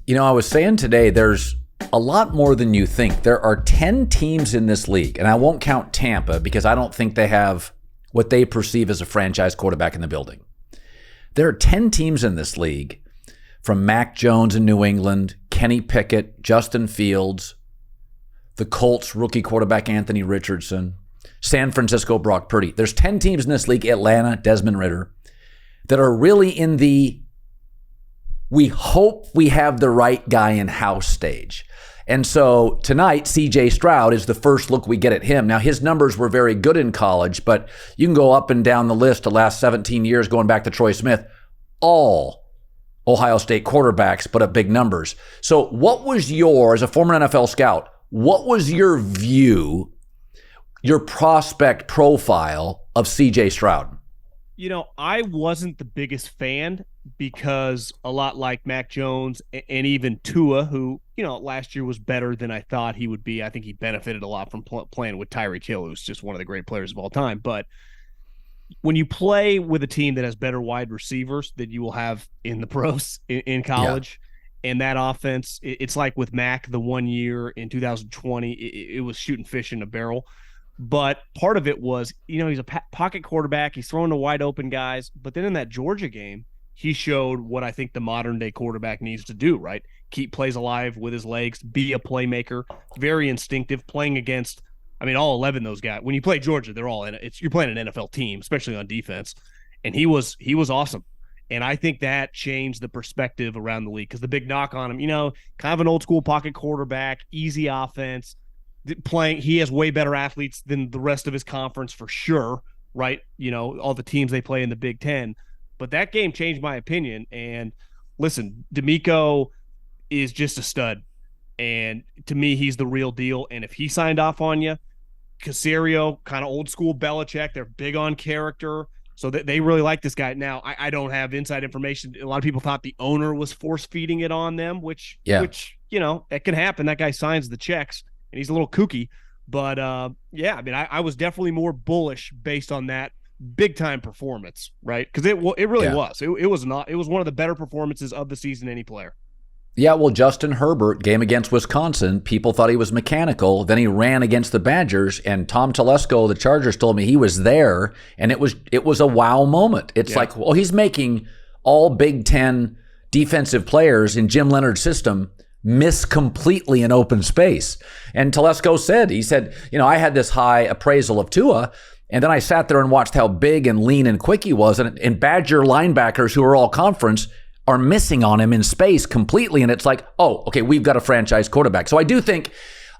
I was saying today, there's a lot more than you think. There are 10 teams in this league, and I won't count Tampa because I don't think they have what they perceive as a franchise quarterback in the building. There are 10 teams in this league, from Mac Jones in New England, Kenny Pickett, Justin Fields, the Colts rookie quarterback Anthony Richardson, San Francisco Brock Purdy. There's 10 teams in this league, Atlanta, Desmond Ridder, that are really in the we hope we have the right guy in-house stage. And so tonight, C.J. Stroud is the first look we get at him. Now, his numbers were very good in college, but you can go up and down the list the last 17 years, going back to Troy Smith, all Ohio State quarterbacks put up big numbers. So what was as a former NFL scout, what was your view, your prospect profile of C.J. Stroud? I wasn't the biggest fan because a lot like Mac Jones and even Tua, who, last year was better than I thought he would be. I think he benefited a lot from playing with Tyreek Hill, who's just one of the great players of all time. But when you play with a team that has better wide receivers than you will have in the pros in college, and that offense, it's like with Mac the 1 year in 2020, it was shooting fish in a barrel. But part of it was, he's a pocket quarterback. He's throwing to wide open guys. But then in that Georgia game, he showed what I think the modern day quarterback needs to do, right? Keep plays alive with his legs, be a playmaker, very instinctive, playing against, all 11 of those guys. When you play Georgia, they're all you're playing an NFL team, especially on defense. And he was awesome. And I think that changed the perspective around the league because the big knock on him, kind of an old school pocket quarterback, easy offense. He has way better athletes than the rest of his conference for sure, right? All the teams they play in the Big Ten. But that game changed my opinion. And listen, D'Amico is just a stud. And to me, he's the real deal. And if he signed off on you, Caserio, kind of old school Belichick, they're big on character. So they really like this guy. Now, I don't have inside information. A lot of people thought the owner was force feeding it on them, which that can happen. That guy signs the checks. And he's a little kooky, but I was definitely more bullish based on that big time performance, right? Because it really was. It was one of the better performances of the season, any player. Yeah, well, Justin Herbert, game against Wisconsin, people thought he was mechanical. Then he ran against the Badgers, and Tom Telesco, the Chargers, told me he was there, and it was a wow moment. It's like, well, he's making all Big Ten defensive players in Jim Leonard's system miss completely in open space. And Telesco said, I had this high appraisal of Tua, and then I sat there and watched how big and lean and quick he was, and Badger linebackers who are all conference are missing on him in space completely, and it's like, oh, okay, we've got a franchise quarterback. So I do think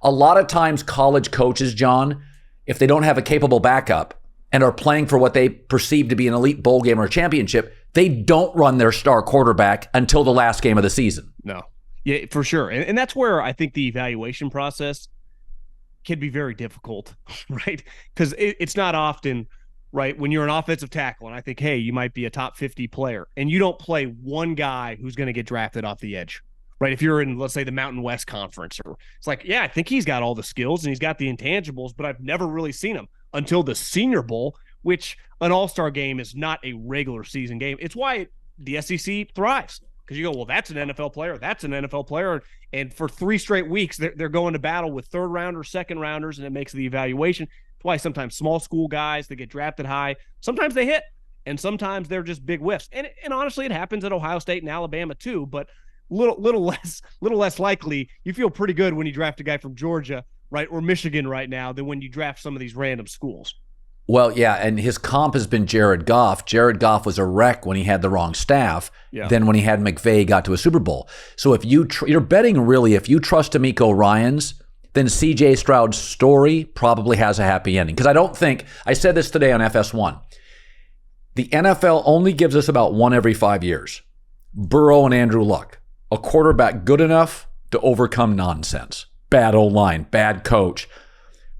a lot of times college coaches, John, if they don't have a capable backup and are playing for what they perceive to be an elite bowl game or a championship, they don't run their star quarterback until the last game of the season. No. Yeah, for sure. And that's where I think the evaluation process can be very difficult, right? Because it's not often, right, when you're an offensive tackle, and I think, hey, you might be a top 50 player, and you don't play one guy who's going to get drafted off the edge, right? If you're in, let's say, the Mountain West Conference, or it's like, yeah, I think he's got all the skills and he's got the intangibles, but I've never really seen him until the Senior Bowl, which an all-star game is not a regular season game. It's why the SEC thrives. Because you go, well, that's an NFL player. That's an NFL player. And for 3 straight weeks, they're going to battle with third-rounders, second-rounders, and it makes the evaluation. That's why sometimes small school guys, they get drafted high. Sometimes they hit, and sometimes they're just big whiffs. And honestly, it happens at Ohio State and Alabama too, but little less likely. You feel pretty good when you draft a guy from Georgia, right, or Michigan right now than when you draft some of these random schools. Well, yeah, and his comp has been Jared Goff. Jared Goff was a wreck when he had the wrong staff. Yeah. Then when he had McVay, got to a Super Bowl. So if you're betting really, if you trust D'Amico Ryans, then C.J. Stroud's story probably has a happy ending. Because I don't think, I said this today on FS1, the NFL only gives us about one every 5 years. Burrow and Andrew Luck, a quarterback good enough to overcome nonsense. Bad O-line, bad coach.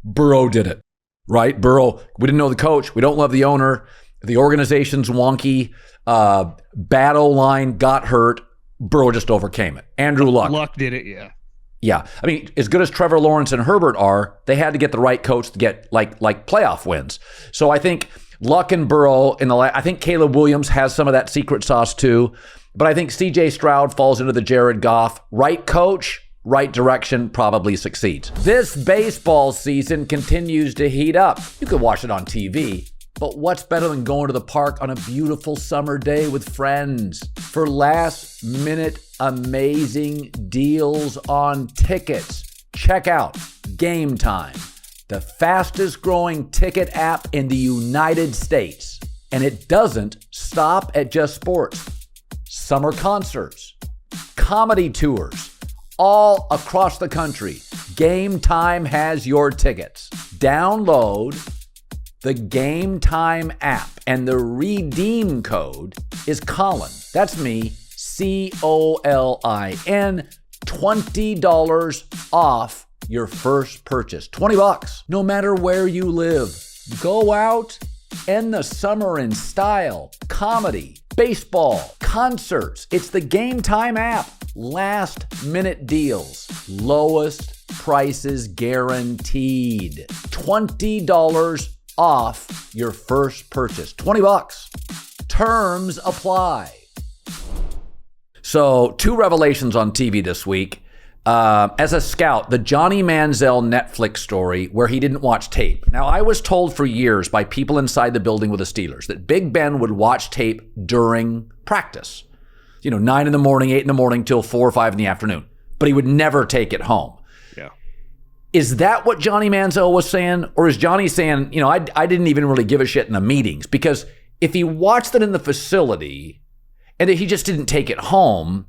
Burrow did it. Right? Burrow, we didn't know the coach. We don't love the owner. The organization's wonky. Bad O-line, got hurt. Burrow just overcame it. Andrew Luck. Luck did it, yeah. Yeah. I mean, as good as Trevor Lawrence and Herbert are, they had to get the right coach to get like playoff wins. So I think Luck and Burrow, I think Caleb Williams has some of that secret sauce too. But I think CJ Stroud falls into the Jared Goff. Right coach, right direction, probably succeeds. This baseball season continues to heat up. You could watch it on TV, but what's better than going to the park on a beautiful summer day with friends? For last minute amazing deals on tickets, check out Game Time, the fastest growing ticket app in the United States. And it doesn't stop at just sports. Summer concerts, comedy tours, all across the country. Game Time has your tickets. Download the Game Time app, and the redeem code is Colin. That's me, COLIN. $20 off your first purchase. $20, no matter where you live. Go out, end the summer in style. Comedy, baseball, concerts. It's the Game Time app. Last minute deals. Lowest prices guaranteed. $20 off your first purchase. $20. Terms apply. So, 2 revelations on TV this week. As a scout, the Johnny Manziel Netflix story where he didn't watch tape. Now, I was told for years by people inside the building with the Steelers that Big Ben would watch tape during practice. 9 in the morning, 8 in the morning, till 4 or 5 in the afternoon. But he would never take it home. Yeah. Is that what Johnny Manziel was saying? Or is Johnny saying, I didn't even really give a shit in the meetings? Because if he watched it in the facility and he just didn't take it home,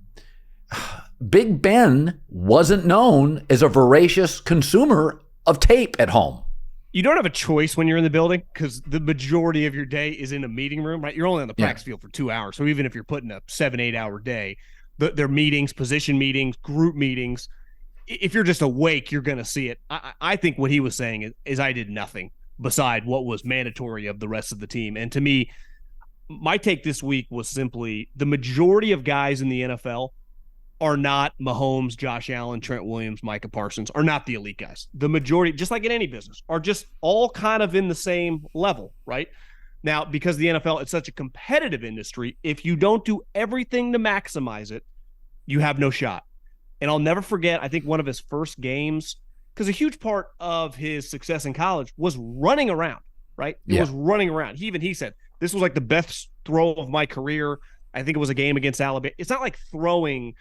Big Ben wasn't known as a voracious consumer of tape at home. You don't have a choice when you're in the building because the majority of your day is in a meeting room, right? You're only on the practice field for 2 hours. So even if you're putting a 7-8 hour day, they're meetings, position meetings, group meetings. If you're just awake, you're going to see it. I think what he was saying is I did nothing beside what was mandatory of the rest of the team. And to me, my take this week was simply the majority of guys in the NFL are not Mahomes, Josh Allen, Trent Williams, Micah Parsons, are not the elite guys. The majority, just like in any business, are just all kind of in the same level, right? Now, because the NFL is such a competitive industry, if you don't do everything to maximize it, you have no shot. And I'll never forget, I think one of his first games, because a huge part of his success in college was running around, right? It was running around. He said, this was like the best throw of my career. I think it was a game against Alabama. It's not like throwing.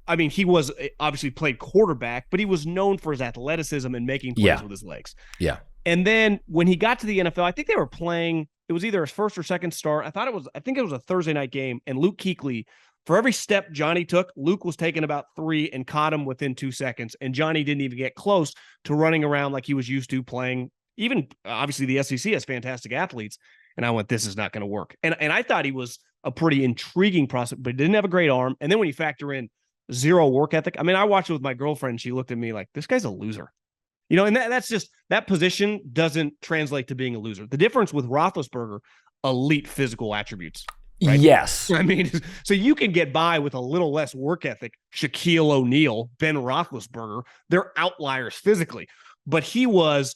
I mean, he was obviously played quarterback, but he was known for his athleticism and making plays with his legs. Yeah. And then when he got to the NFL, I think they were playing, it was either his first or second start. I think it was a Thursday night game, and Luke Kuechly, for every step Johnny took, Luke was taking about 3 and caught him within 2 seconds. And Johnny didn't even get close to running around like he was used to playing. Even obviously the SEC has fantastic athletes. And I went, this is not going to work. And I thought he was a pretty intriguing prospect, but he didn't have a great arm. And then when you factor in zero work ethic, I mean, I watched it with my girlfriend. And she looked at me like, this guy's a loser. And that's just, that position doesn't translate to being a loser. The difference with Roethlisberger, elite physical attributes. Right? Yes. I mean, so you can get by with a little less work ethic. Shaquille O'Neal, Ben Roethlisberger, they're outliers physically. But he was,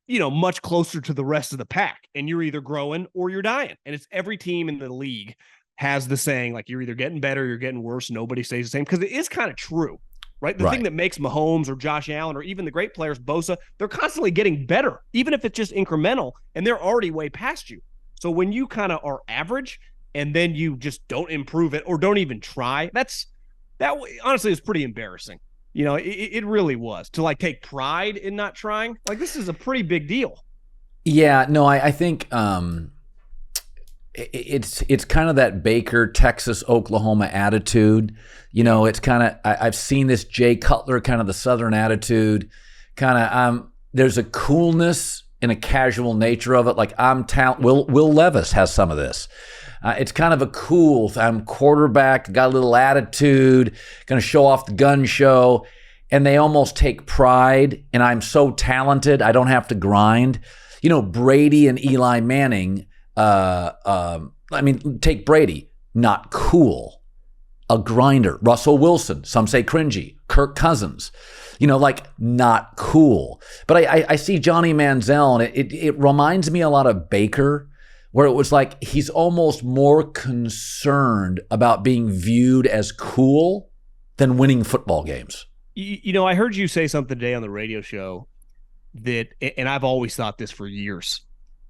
much closer to the rest of the pack. And you're either growing or you're dying. And it's every team in the league has the saying, like, you're either getting better or you're getting worse. Nobody stays the same. Because it is kind of true, right? The thing that makes Mahomes or Josh Allen or even the great players, Bosa, they're constantly getting better, even if it's just incremental, and they're already way past you. So when you kind of are average and then you just don't improve it or don't even try, that honestly is pretty embarrassing. It really was, to like take pride in not trying. Like, this is a pretty big deal. Yeah, no, I think it's kind of that Baker, Texas, Oklahoma attitude. It's kind of, I've seen this Jay Cutler, kind of the Southern attitude, there's a coolness and a casual nature of it. Like, I'm talent. Will Levis has some of this. It's kind of a cool, I'm quarterback, got a little attitude, going to show off the gun show. And they almost take pride, and I'm so talented, I don't have to grind. Brady and Eli Manning, take Brady, not cool, a grinder. Russell Wilson, some say cringy. Kirk Cousins, not cool. But I see Johnny Manziel, and it reminds me a lot of Baker where it was like he's almost more concerned about being viewed as cool than winning football games. I heard you say something today on the radio show that, and I've always thought this for years,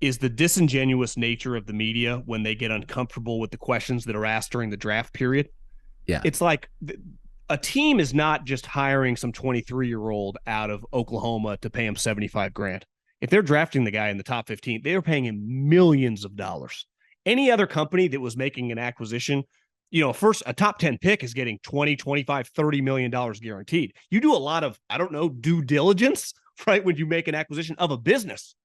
is the disingenuous nature of the media when they get uncomfortable with the questions that are asked during the draft period. Yeah. It's like a team is not just hiring some 23-year-old out of Oklahoma to pay him $75,000. If they're drafting the guy in the top 15, they are paying him millions of dollars. Any other company that was making an acquisition, first a top 10 pick is getting 20, 25, $30 million guaranteed. You do a lot of, due diligence, right? When you make an acquisition of a business,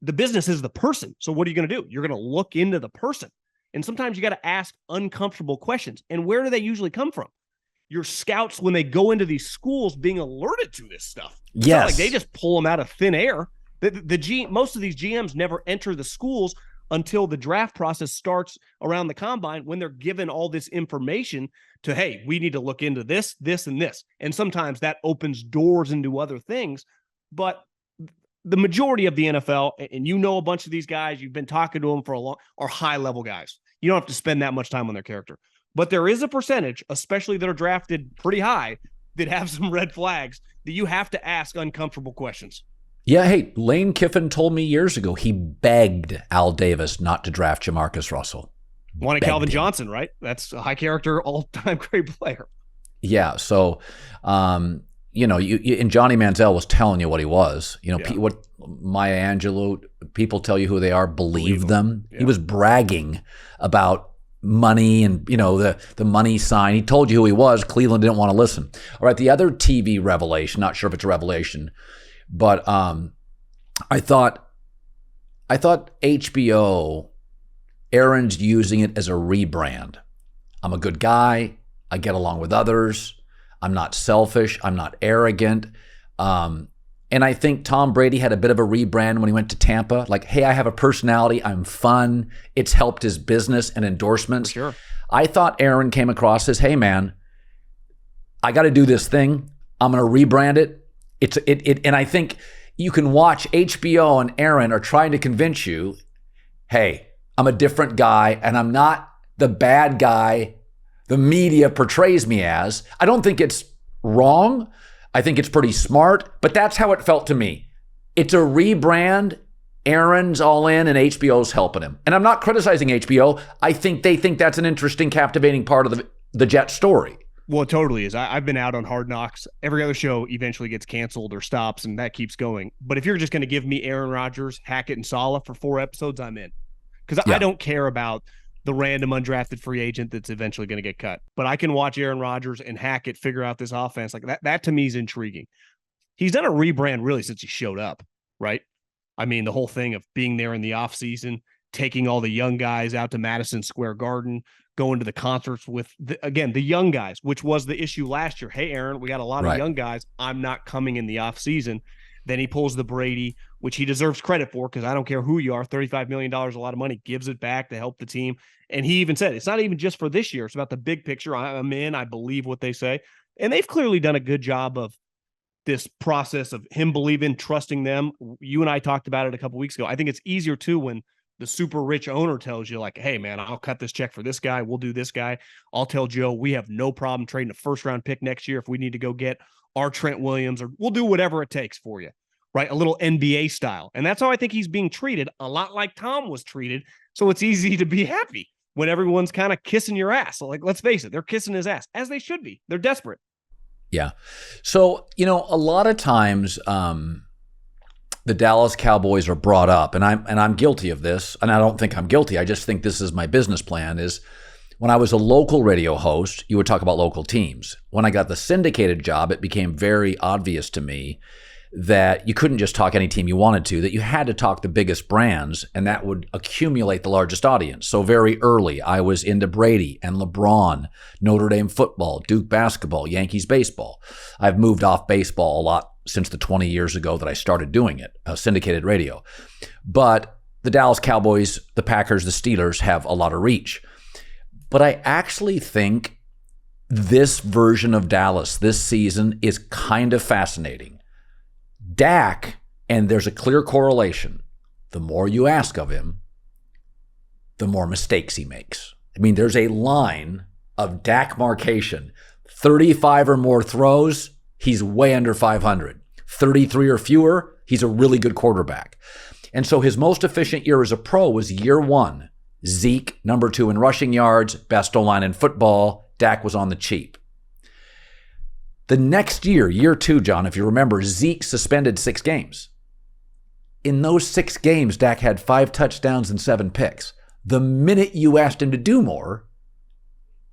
the business is the person. So what are you going to do? You're going to look into the person. And sometimes you got to ask uncomfortable questions. And where do they usually come from? Your scouts, when they go into these schools, being alerted to this stuff. It's not like they just pull them out of thin air. Most of these GMs never enter the schools until the draft process starts around the combine, when they're given all this information to, hey, we need to look into this, this, and this. And sometimes that opens doors into other things. But the majority of the NFL, and a bunch of these guys, you've been talking to them for a long, are high-level guys. You don't have to spend that much time on their character. But there is a percentage, especially that are drafted pretty high, that have some red flags that you have to ask uncomfortable questions. Yeah, hey, Lane Kiffin told me years ago he begged Al Davis not to draft Jamarcus Russell. Wanted Calvin Johnson, right? That's a high-character, all-time great player. Yeah, so, and Johnny Manziel was telling you what he was. What Maya Angelou, people tell you who they are, believe them. Yeah. He was bragging about money and, the money sign. He told you who he was. Cleveland didn't want to listen. All right, the other TV revelation, not sure if it's a revelation, but I thought HBO, Aaron's using it as a rebrand. I'm a good guy. I get along with others. I'm not selfish. I'm not arrogant. And I think Tom Brady had a bit of a rebrand when he went to Tampa. Like, hey, I have a personality. I'm fun. It's helped his business and endorsements. For sure. I thought Aaron came across as, hey, man, I got to do this thing. I'm going to rebrand it. And I think you can watch HBO and Aaron are trying to convince you, hey, I'm a different guy and I'm not the bad guy the media portrays me as. I don't think it's wrong. I think it's pretty smart, but that's how it felt to me. It's a rebrand. Aaron's all in and HBO's helping him. And I'm not criticizing HBO. I think they think that's an interesting, captivating part of the Jets story. Well, it totally is. I've been out on Hard Knocks. Every other show eventually gets canceled or stops, and that keeps going. But if you're just going to give me Aaron Rodgers, Hackett, and Saleh for 4 episodes, I'm in. Because I don't care about the random undrafted free agent that's eventually going to get cut. But I can watch Aaron Rodgers and Hackett figure out this offense. Like that to me is intriguing. He's done a rebrand really since he showed up, right? I mean, the whole thing of being there in the offseason, taking all the young guys out to Madison Square Garden, going to the concerts with, the young guys, which was the issue last year. Hey, Aaron, we got a lot of young guys. I'm not coming in the offseason. Then he pulls the Brady, which he deserves credit for, because I don't care who you are, $35 million, a lot of money, gives it back to help the team. And he even said, it's not even just for this year. It's about the big picture. I'm in. I believe what they say. And they've clearly done a good job of this process of him believing, trusting them. You and I talked about it a couple weeks ago. I think it's easier, too, when the super rich owner tells you, like, hey, man, I'll cut this check for this guy. We'll do this guy. I'll tell Joe we have no problem trading a first-round pick next year if we need to go get our Trent Williams, or we'll do whatever it takes for you, right? A little NBA style. And that's how I think he's being treated, a lot like Tom was treated. So it's easy to be happy when everyone's kind of kissing your ass. So, like, let's face it, they're kissing his ass, as they should be. They're desperate. Yeah. So, a lot of times the Dallas Cowboys are brought up, and I'm guilty of this, and I don't think I'm guilty. I just think this is my business plan, is when I was a local radio host, you would talk about local teams. When I got the syndicated job, it became very obvious to me that you couldn't just talk any team you wanted to, that you had to talk the biggest brands, and that would accumulate the largest audience. So very early, I was into Brady and LeBron, Notre Dame football, Duke basketball, Yankees baseball. I've moved off baseball a lot since the 20 years ago that I started doing it, syndicated radio. But the Dallas Cowboys, the Packers, the Steelers have a lot of reach. But I actually think this version of Dallas this season is kind of fascinating. Dak, and there's a clear correlation. The more you ask of him, the more mistakes he makes. I mean, there's a line of Dak markation. 35 or more throws, he's way under 500. 33 or fewer, he's a really good quarterback. And so his most efficient year as a pro was year 1. Zeke, number 2 in rushing yards, best O-line in football. Dak was on the cheap. The next year, year 2, John, if you remember, Zeke suspended 6 games. In those 6 games, Dak had 5 touchdowns and 7 picks. The minute you asked him to do more,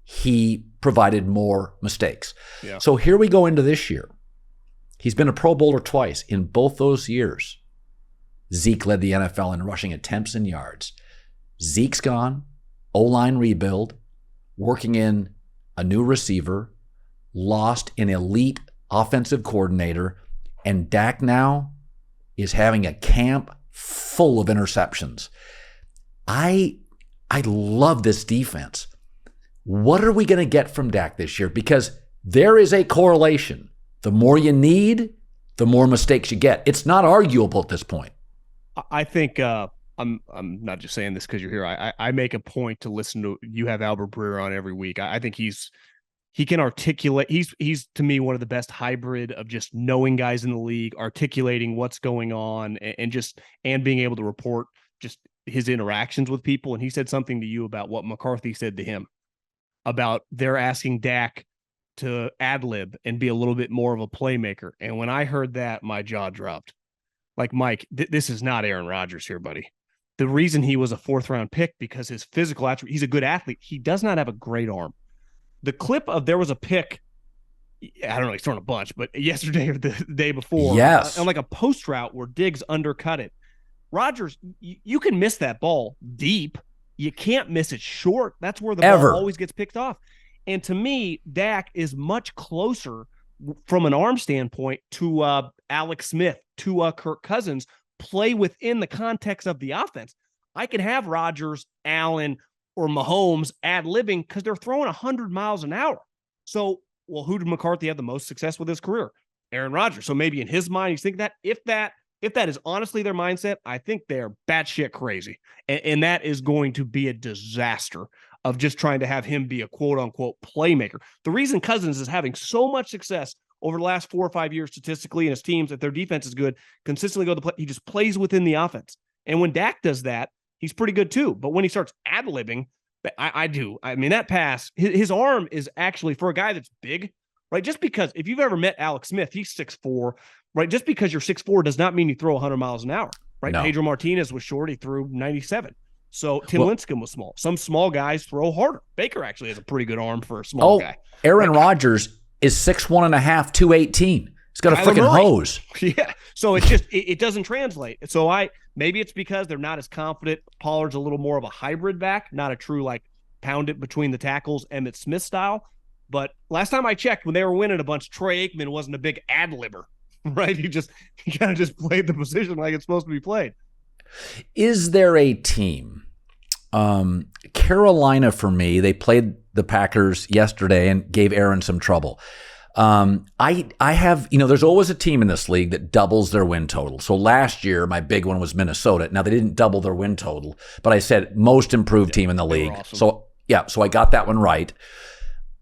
he provided more mistakes. Yeah. So here we go into this year. He's been a Pro Bowler twice. In both those years, Zeke led the NFL in rushing attempts and yards. Zeke's gone, O-line rebuild, working in a new receiver, lost an elite offensive coordinator, and Dak now is having a camp full of interceptions. I love this defense. What are we going to get from Dak this year? Because there is a correlation. The more you need, the more mistakes you get. It's not arguable at this point. I think I'm not just saying this because you're here. I make a point to listen to you. Have Albert Breer on every week. I think he can articulate. He's to me one of the best hybrid of just knowing guys in the league, articulating what's going on, and being able to report just his interactions with people. And he said something to you about what McCarthy said to him about they're asking Dak to ad lib and be a little bit more of a playmaker. And when I heard that, my jaw dropped. Like, Mike, this is not Aaron Rodgers here, buddy. The reason he was a 4th round pick because his physical attribute, he's a good athlete. He does not have a great arm. The clip of there was a pick, I don't know, he's thrown a bunch, but yesterday or the day before, yes, on like a post route where Diggs undercut it. Rodgers, you can miss that ball deep. You can't miss it short. That's where the ball always gets picked off. And to me, Dak is much closer from an arm standpoint to Alex Smith, to Kirk Cousins, play within the context of the offense. I can have Rodgers, Allen, or Mahomes ad-libbing because they're throwing 100 miles an hour. So, well, who did McCarthy have the most success with his career? Aaron Rodgers. So maybe in his mind, he's thinking that if that is honestly their mindset, I think they're batshit crazy. And that is going to be a disaster of just trying to have him be a quote-unquote playmaker. The reason Cousins is having so much success over the last 4 or 5 years statistically, and his teams, if their defense is good, consistently go to play, he just plays within the offense. And when Dak does that, he's pretty good too. But when he starts ad-libbing, I mean, that pass, his arm is actually, for a guy that's big, right? Just because, if you've ever met Alex Smith, he's 6'4", right? Just because you're 6'4" does not mean you throw 100 miles an hour, right? No. Pedro Martinez was short. He threw 97. So Tim Lincecum was small. Some small guys throw harder. Baker actually has a pretty good arm for a small guy. Aaron Rodgers is 6'1.5", 218. He's got a freaking hose. Yeah. So it doesn't translate. So maybe it's because they're not as confident. Pollard's a little more of a hybrid back, not a true like pound it between the tackles, Emmitt Smith style. But last time I checked, when they were winning a bunch, Troy Aikman wasn't a big ad-libber, right? He kind of just played the position like it's supposed to be played. Is there a team? Carolina, for me, they played the Packers yesterday and gave Aaron some trouble. I have, there's always a team in this league that doubles their win total. So last year, my big one was Minnesota. Now, they didn't double their win total, but I said most improved team in the league. Awesome. So I got that one right.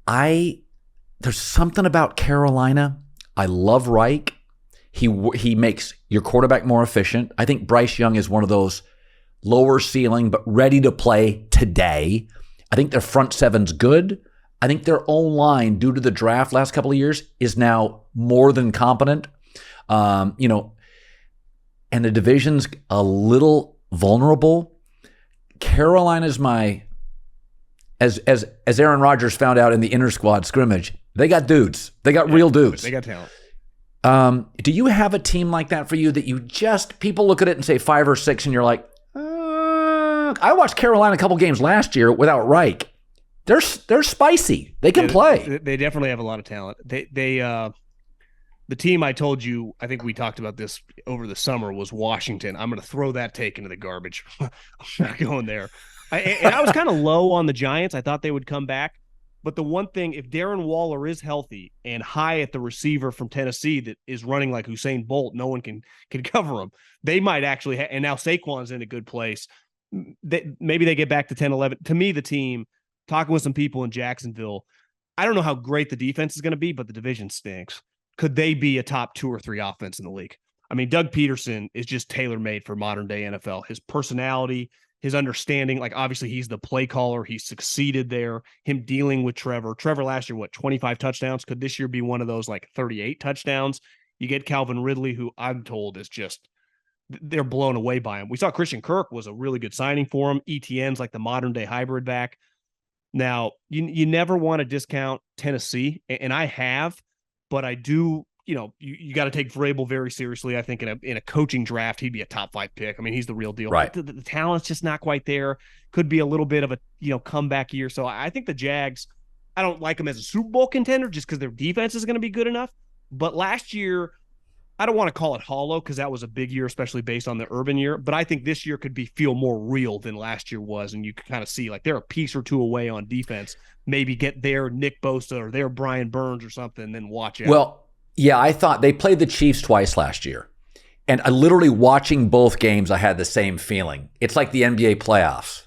There's something about Carolina. I love Reich. He makes your quarterback more efficient. I think Bryce Young is one of those lower ceiling but ready to play today. I think their front seven's good. I think their O-line, due to the draft last couple of years, is now more than competent. And the division's a little vulnerable. Carolina's as Aaron Rodgers found out in the inter-squad scrimmage, they got dudes. They got real dudes. They got talent. Do you have a team like that for you that people look at it and say 5 or 6 and you're like, I watched Carolina a couple games last year without Reich. They're spicy. They can play. They definitely have a lot of talent. The team I told you, I think we talked about this over the summer, was Washington. I'm going to throw that take into the garbage. I'm not going there. I was kind of low on the Giants. I thought they would come back. But the one thing, if Darren Waller is healthy and high at the receiver from Tennessee that is running like Usain Bolt, no one can cover him. They might actually and now Saquon's in a good place. maybe they get back to 10-11. To me, the team, talking with some people in Jacksonville, I don't know how great the defense is going to be, but the division stinks. Could they be a top 2 or 3 offense in the league? I mean, Doug Peterson is just tailor-made for modern-day NFL. His personality, his understanding, like obviously he's the play caller. He succeeded there. Him dealing with Trevor. Trevor last year, 25 touchdowns? Could this year be one of those like 38 touchdowns? You get Calvin Ridley, who I'm told is just, they're blown away by him. We saw Christian Kirk was a really good signing for him. ETN's like the modern-day hybrid back. Now, you never want to discount Tennessee, and I have, but I do. You got to take Vrabel very seriously. I think in a coaching draft, he'd be a top 5 pick. I mean, he's the real deal. Right. But the talent's just not quite there. Could be a little bit of a comeback year. So I think the Jags, I don't like them as a Super Bowl contender just because their defense is going to be good enough. But last year, I don't want to call it hollow because that was a big year, especially based on the Urban year. But I think this year could feel more real than last year was. And you can kind of see like they're a piece or two away on defense. Maybe get their Nick Bosa or their Brian Burns or something, and then watch out. Well, yeah, I thought they played the Chiefs twice last year. And I literally watching both games, I had the same feeling. It's like the NBA playoffs.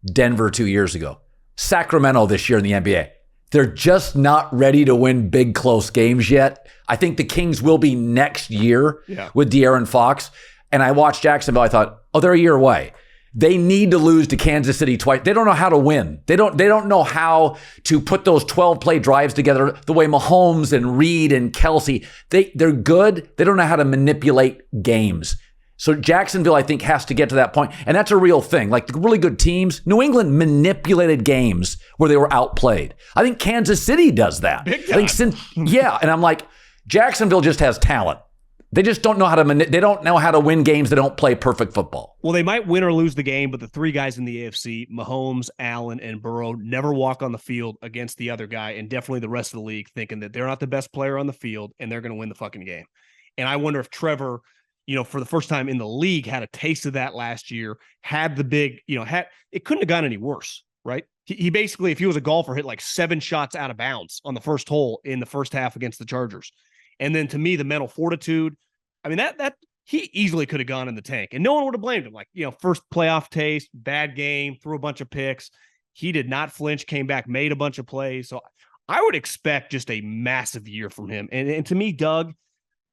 Denver 2 years ago. Sacramento this year in the NBA. They're just not ready to win big, close games yet. I think the Kings will be next year with De'Aaron Fox. And I watched Jacksonville. I thought, they're a year away. They need to lose to Kansas City twice. They don't know how to win. They don't know how to put those 12-play drives together the way Mahomes and Reed and Kelsey. They're good. They don't know how to manipulate games. So Jacksonville, I think, has to get to that point. And that's a real thing. Like the really good teams, New England manipulated games where they were outplayed. I think Kansas City does that. Big time. And I'm like, Jacksonville just has talent. They just don't know how to they don't know how to win games. They don't play perfect football. Well, they might win or lose the game, but the 3 guys in the AFC, Mahomes, Allen, and Burrow, never walk on the field against the other guy, and definitely the rest of the league thinking that they're not the best player on the field and they're going to win the fucking game. And I wonder if Trevor, for the first time in the league, had a taste of that last year, had the big, it couldn't have gone any worse, right? He basically, if he was a golfer, hit like 7 shots out of bounds on the first hole in the first half against the Chargers. And then to me, the mental fortitude, I mean, that he easily could have gone in the tank and no one would have blamed him. Like, first playoff taste, bad game, threw a bunch of picks. He did not flinch, came back, made a bunch of plays. So I would expect just a massive year from him. And to me, Doug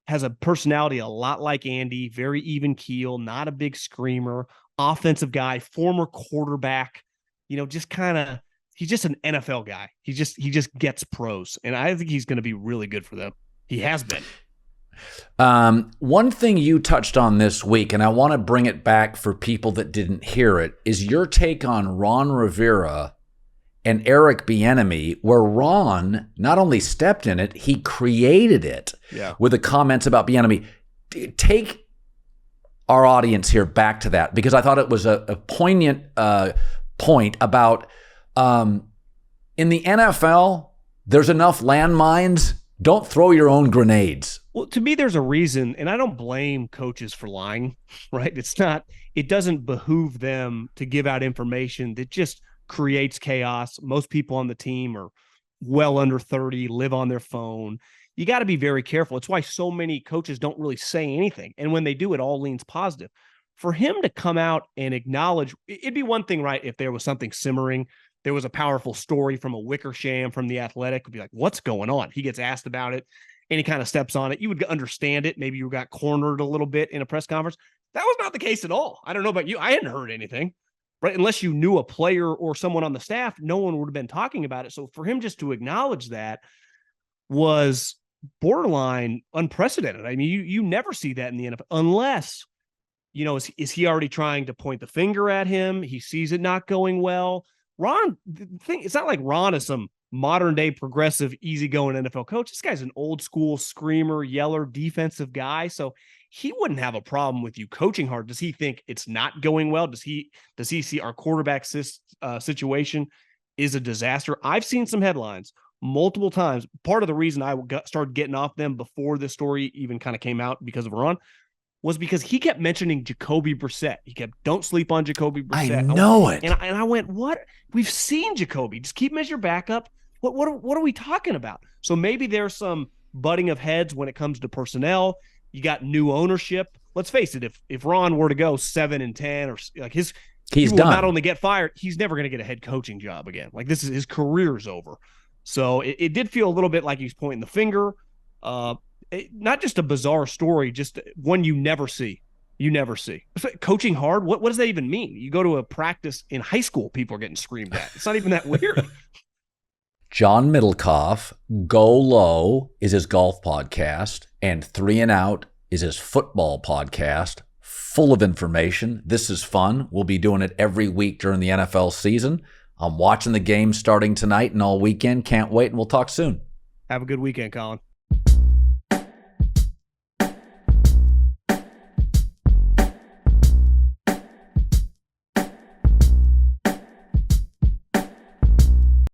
has a personality a lot like Andy, very even keel, not a big screamer, offensive guy, former quarterback, just kind of, he's just an NFL guy. He just gets pros. And I think he's going to be really good for them. He has been. One thing you touched on this week, and I want to bring it back for people that didn't hear it, is your take on Ron Rivera and Eric Bieniemy, where Ron not only stepped in it, he created it with the comments about Bieniemy. Take our audience here back to that, because I thought it was a poignant point about in the NFL, there's enough landmines. Don't throw your own grenades. Well, to me, there's a reason, and I don't blame coaches for lying, right? It doesn't behoove them to give out information that just creates chaos. Most people on the team are well under 30, live on their phone. You got to be very careful. It's why so many coaches don't really say anything. And when they do, it all leans positive. For him to come out and acknowledge, it'd be one thing, right, if there was something simmering, there was a powerful story from a Wickersham from The Athletic, would be like, what's going on? He gets asked about it and he kind of steps on it. You would understand it. Maybe you got cornered a little bit in a press conference. That was not the case at all. I don't know about you. I hadn't heard anything, right? Unless you knew a player or someone on the staff, no one would have been talking about it. So for him just to acknowledge that was borderline unprecedented. I mean, you never see that in the NFL unless, is he already trying to point the finger at him? He sees it not going well. Ron, it's not like Ron is some modern day progressive, easygoing NFL coach. This guy's an old school screamer, yeller, defensive guy. So he wouldn't have a problem with you coaching hard. Does he think it's not going well? Does he see our quarterback situation is a disaster? I've seen some headlines multiple times. Part of the reason I started getting off them before this story even kind of came out because of Ron was because he kept mentioning Jacoby Brissett. He kept, don't sleep on Jacoby Brissett. I know it. And I went, what? We've seen Jacoby. Just keep him as your backup. What are we talking about? So maybe there's some butting of heads when it comes to personnel. You got new ownership. Let's face it, if Ron were to go 7-10 or like He's he will done. not only get fired, he's never going to get a head coaching job again. Like, this is his career's over. So it did feel a little bit like he's pointing the finger. Not just a bizarre story, just one you never see. You never see. Coaching hard? What does that even mean? You go to a practice in high school, people are getting screamed at. It's not even that weird. John Middlekauff, Go Low is his golf podcast, and 3 and Out is his football podcast, full of information. This is fun. We'll be doing it every week during the NFL season. I'm watching the game starting tonight and all weekend. Can't wait, and we'll talk soon. Have a good weekend, Colin.